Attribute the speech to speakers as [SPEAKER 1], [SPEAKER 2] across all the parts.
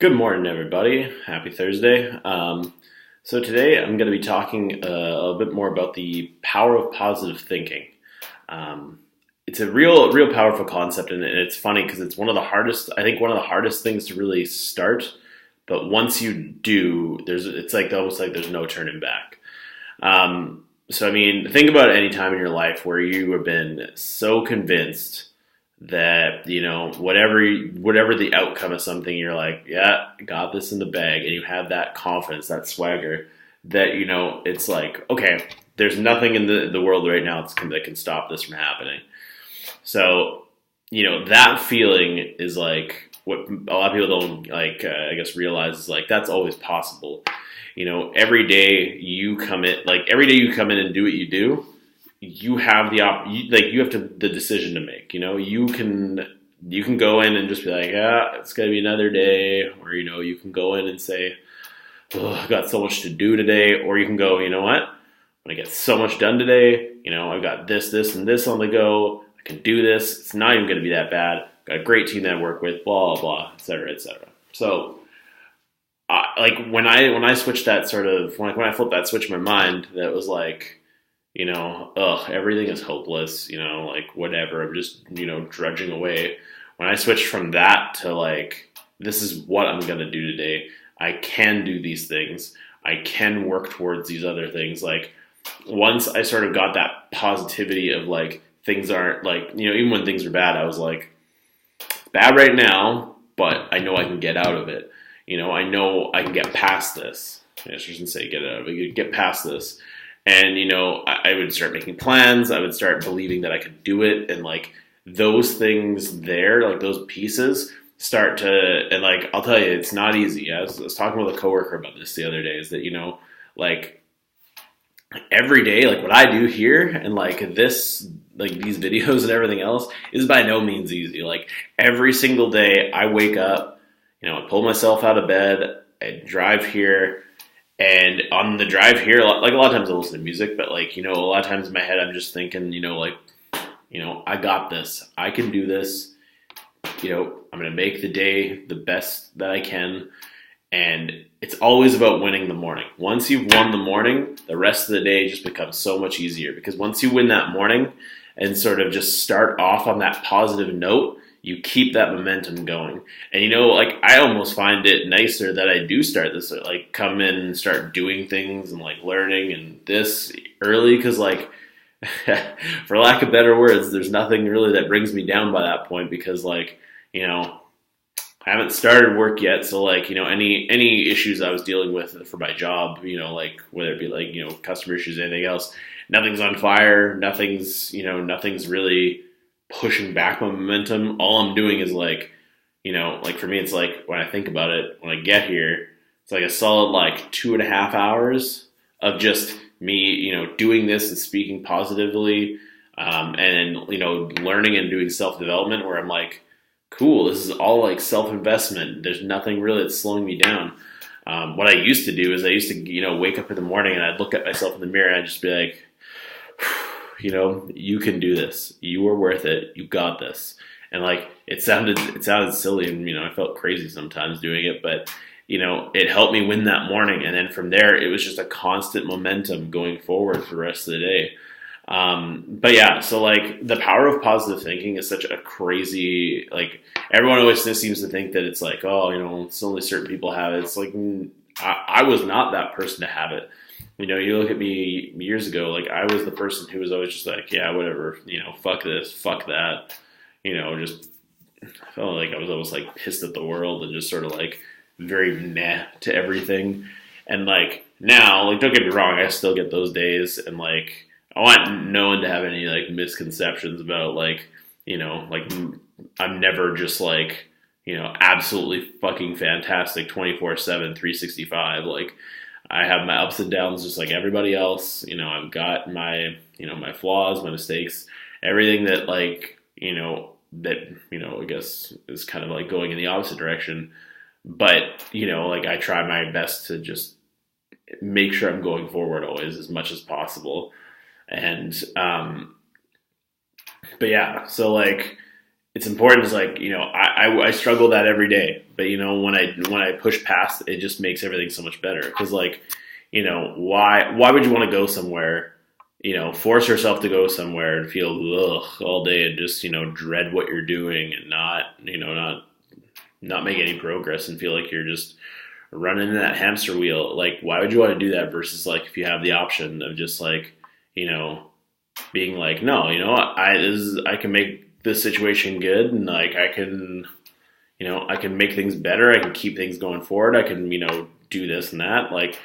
[SPEAKER 1] Good morning, everybody. Happy Thursday. So today I'm going to be talking a little bit more about the power of positive thinking. Um, it's a real powerful concept, and it's funny because it's one of the hardest. I think one of the hardest things to really start. But once you do, it's like almost like there's no turning back. So I mean, think about any time in your life where you have been so convinced that whatever the outcome of something, you're like, yeah, got this in the bag, and you have that confidence, that swagger, that it's like, okay, there's nothing in the world right now that can stop this from happening. So that feeling is like what a lot of people don't like. I guess realize is like that's always possible. Every day you come in and do what you do, you have you have the decision to make. You can go in and just be like, yeah, it's gonna be another day, or you can go in and say, oh, I've got so much to do today, or you can go, you know what, I'm gonna get so much done today. I've got this, and this on the go. I can do this. It's not even gonna be that bad. Got a great team that I work with. Blah blah, etc. etc. So, like when I switched that sort of when I flipped that switch in my mind, that was like, everything is hopeless, like whatever, I'm just, drudging away. When I switched from that to like, this is what I'm going to do today. I can do these things. I can work towards these other things. Like once I sort of got that positivity of like, things aren't like, even when things are bad, I was like, it's bad right now, but I know I can get out of it. I know I can get past this. I shouldn't say get out of it, get past this. And, I would start making plans. I would start believing that I could do it. And like those things there, like those pieces start to, and like, I'll tell you, it's not easy. I was talking with a coworker about this the other day is that, like every day, like what I do here and like this, like these videos and everything else is by no means easy. Like every single day I wake up, I pull myself out of bed, I drive here. And on the drive here, like a lot of times I listen to music, but like, a lot of times in my head, I'm just thinking, I got this. I can do this. I'm going to make the day the best that I can. And it's always about winning the morning. Once you've won the morning, the rest of the day just becomes so much easier because once you win that morning and sort of just start off on that positive note, you keep that momentum going. And like I almost find it nicer that I do start this, like come in and start doing things and like learning and this early because like for lack of better words, there's nothing really that brings me down by that point because like, I haven't started work yet. So like, any issues I was dealing with for my job, like whether it be like, customer issues, anything else, nothing's on fire. Nothing's really pushing back my momentum. All I'm doing is like, like for me, it's like when I think about it, when I get here, it's like a solid like 2.5 hours of just me, doing this and speaking positively, and learning and doing self-development where I'm like, cool, this is all like self-investment. There's nothing really that's slowing me down. What I used to do is I used to, wake up in the morning and I'd look at myself in the mirror and I'd just be like, you can do this. You are worth it. You got this. And like, it sounded silly and, I felt crazy sometimes doing it, but it helped me win that morning. And then from there, it was just a constant momentum going forward for the rest of the day. But yeah, so like the power of positive thinking is such a crazy, like everyone always just seems to think that it's like, oh, it's only certain people have it. It's like, I was not that person to have it. You look at me years ago, like I was the person who was always just like, yeah, whatever, fuck this, fuck that, just I felt like I was almost like pissed at the world and just sort of like very meh to everything. And like now, like don't get me wrong, I still get those days and like I want no one to have any like misconceptions about like, like I'm never just like, absolutely fucking fantastic 24/7, 365. Like I have my ups and downs just like everybody else. I've got my, my flaws, my mistakes, everything that like, I guess is kind of like going in the opposite direction. But, like I try my best to just make sure I'm going forward always as much as possible. And, but yeah, so like, it's important. It's like, I struggle that every day, but when I push past, it just makes everything so much better. Because like, why would you want to go somewhere? Force yourself to go somewhere and feel ugh all day and just dread what you're doing and not make any progress and feel like you're just running in that hamster wheel. Like, why would you want to do that versus like if you have the option of just like being like, no, I can make this situation good, and like I can make things better. I can keep things going forward. I can do this and that. Like,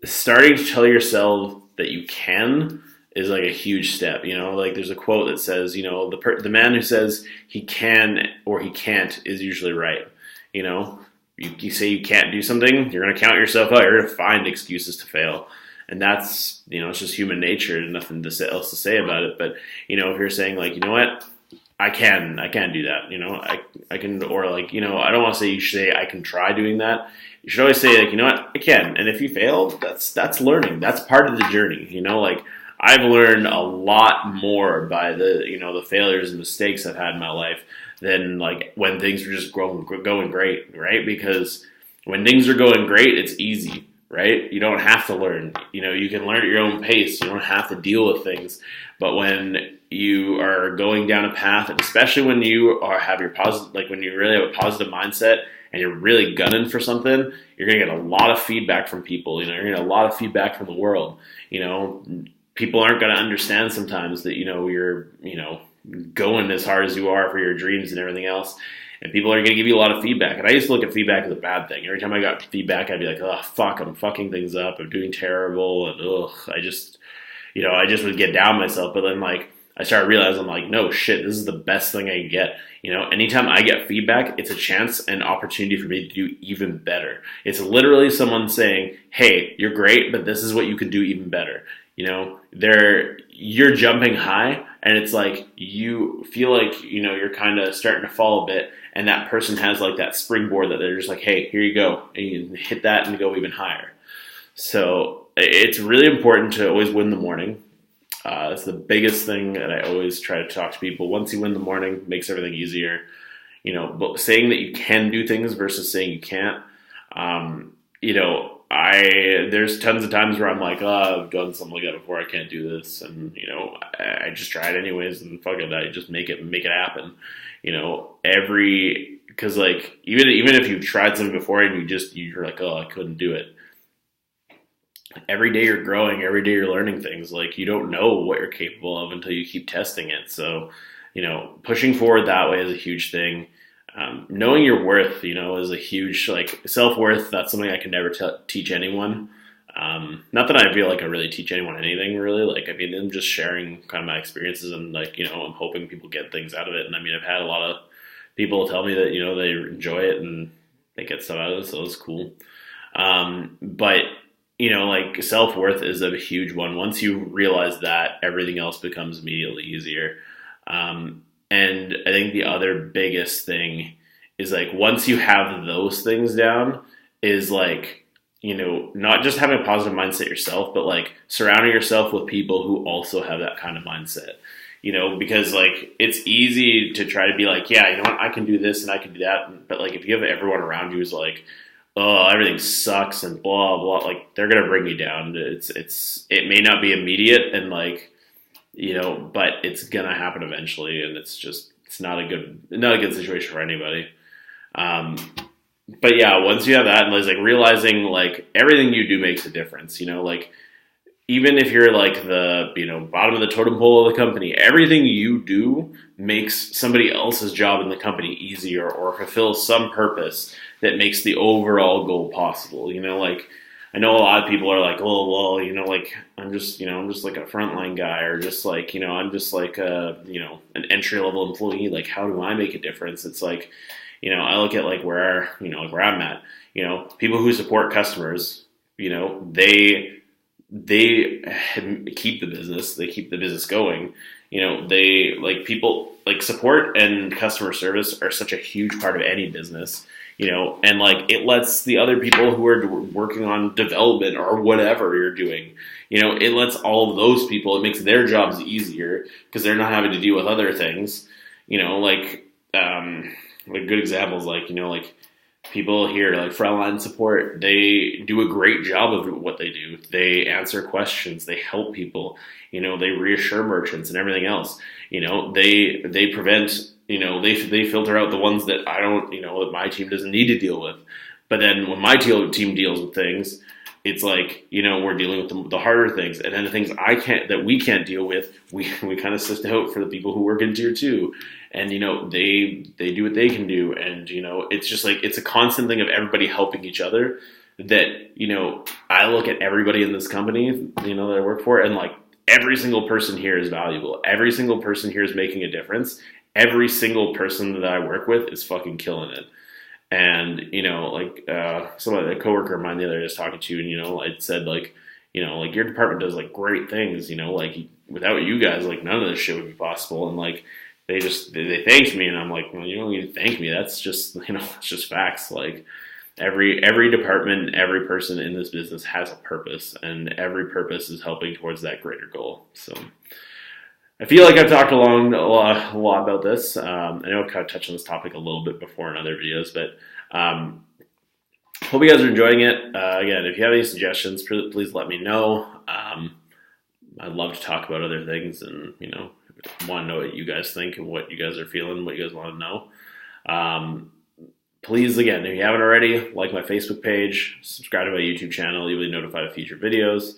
[SPEAKER 1] starting to tell yourself that you can is like a huge step. Like there's a quote that says, the man who says he can or he can't is usually right. You say you can't do something, you're going to count yourself out. You're going to find excuses to fail. And that's, it's just human nature. There's nothing else to say about it. But, if you're saying like, you know what, I can do that. I can, or like, I don't want to say you should say I can try doing that. You should always say like, you know what, I can. And if you fail, that's learning. That's part of the journey. Like I've learned a lot more by the failures and mistakes I've had in my life than like when things were just going great, right? Because when things are going great, it's easy, right? You don't have to learn. You can learn at your own pace. You don't have to deal with things. But when you are going down a path, and especially when you have your positive, like when you really have a positive mindset and you're really gunning for something, you're going to get a lot of feedback from people. You're going to get a lot of feedback from the world. People aren't going to understand sometimes that, you're, going as hard as you are for your dreams and everything else. And people are going to give you a lot of feedback. And I used to look at feedback as a bad thing. Every time I got feedback, I'd be like, oh, fuck, I'm fucking things up. I'm doing terrible. And I just would get down myself. But then like, I started realizing, I'm like, no shit, this is the best thing I can get. Anytime I get feedback, it's a chance and opportunity for me to do even better. It's literally someone saying, hey, you're great, but this is what you can do even better. You're jumping high, and it's like you feel like you're kind of starting to fall a bit, and that person has like that springboard that they're just like, hey, here you go, and you hit that and go even higher. So it's really important to always win the morning. It's the biggest thing that I always try to talk to people. Once you win the morning, it makes everything easier. But saying that you can do things versus saying you can't. There's tons of times where I'm like, oh, I've done something like that before. I can't do this, and I just try it anyways, and fuck it, I just make it happen. Because like even if you've tried something before and you're like, oh, I couldn't do it. Every day you're growing, every day you're learning things. Like you don't know what you're capable of until you keep testing it. So, pushing forward that way is a huge thing. Knowing your worth, is a huge, like self-worth. That's something I can never teach anyone. Not that I feel like I really teach anyone anything really. Like, I'm just sharing kind of my experiences and like, I'm hoping people get things out of it. And I've had a lot of people tell me that, they enjoy it and they get stuff out of it. So it's cool. But like self-worth is a huge one. Once you realize that, everything else becomes immediately easier. And I think the other biggest thing is like, once you have those things down, is like, not just having a positive mindset yourself, but like surrounding yourself with people who also have that kind of mindset, because like it's easy to try to be like, yeah, I can do this and I can do that. But like, if you have everyone around you who's like, oh, everything sucks and blah, blah, like they're going to bring you down. It may not be immediate and like, but it's going to happen eventually. And it's not a good situation for anybody. But yeah, once you have that and it's like realizing like everything you do makes a difference, like even if you're like the, bottom of the totem pole of the company, everything you do makes somebody else's job in the company easier or fulfills some purpose that makes the overall goal possible. Like I know a lot of people are like, oh, well, like I'm just like a frontline guy, or just like, I'm just like an entry level employee. Like, how do I make a difference? It's like, I look at like where I'm at, people who support customers, they keep the business, they keep the business going. They like people like support and customer service are such a huge part of any business. And like it lets the other people who are working on development or whatever you're doing, it lets all of those people, it makes their jobs easier because they're not having to deal with other things, like good examples, like people here, like frontline support, they do a great job of what they do. They answer questions, they help people, they reassure merchants and everything else. They prevent, they filter out the ones that I don't, that my team doesn't need to deal with. But then when my team deals with things, it's like, we're dealing with the harder things, and then the things that we can't deal with, we kind of sift out for the people who work in tier 2, and they do what they can do, and it's just like, it's a constant thing of everybody helping each other. That I look at everybody in this company, that I work for, and like every single person here is valuable. Every single person here is making a difference. Every single person that I work with is fucking killing it. And, a coworker of mine the other day I was talking to, and, I said, like, like your department does like great things, like without you guys, like none of this shit would be possible. And like, they thanked me, and I'm like, well, you don't need to thank me. That's just, it's just facts. Like every department, every person in this business has a purpose, and every purpose is helping towards that greater goal. So I feel like I've talked a lot about this. I know I've kind of touched on this topic a little bit before in other videos, but hope you guys are enjoying it. Again, if you have any suggestions, please let me know. I'd love to talk about other things, and want to know what you guys think and what you guys are feeling, what you guys want to know. Please, again, if you haven't already, like my Facebook page, subscribe to my YouTube channel. You'll be notified of future videos.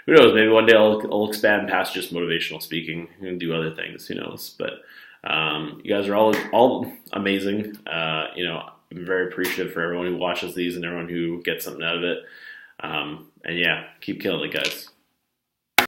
[SPEAKER 1] Who knows? Maybe one day I'll expand past just motivational speaking and do other things. Who knows? But you guys are all amazing. I'm very appreciative for everyone who watches these and everyone who gets something out of it. And yeah, keep killing it, guys.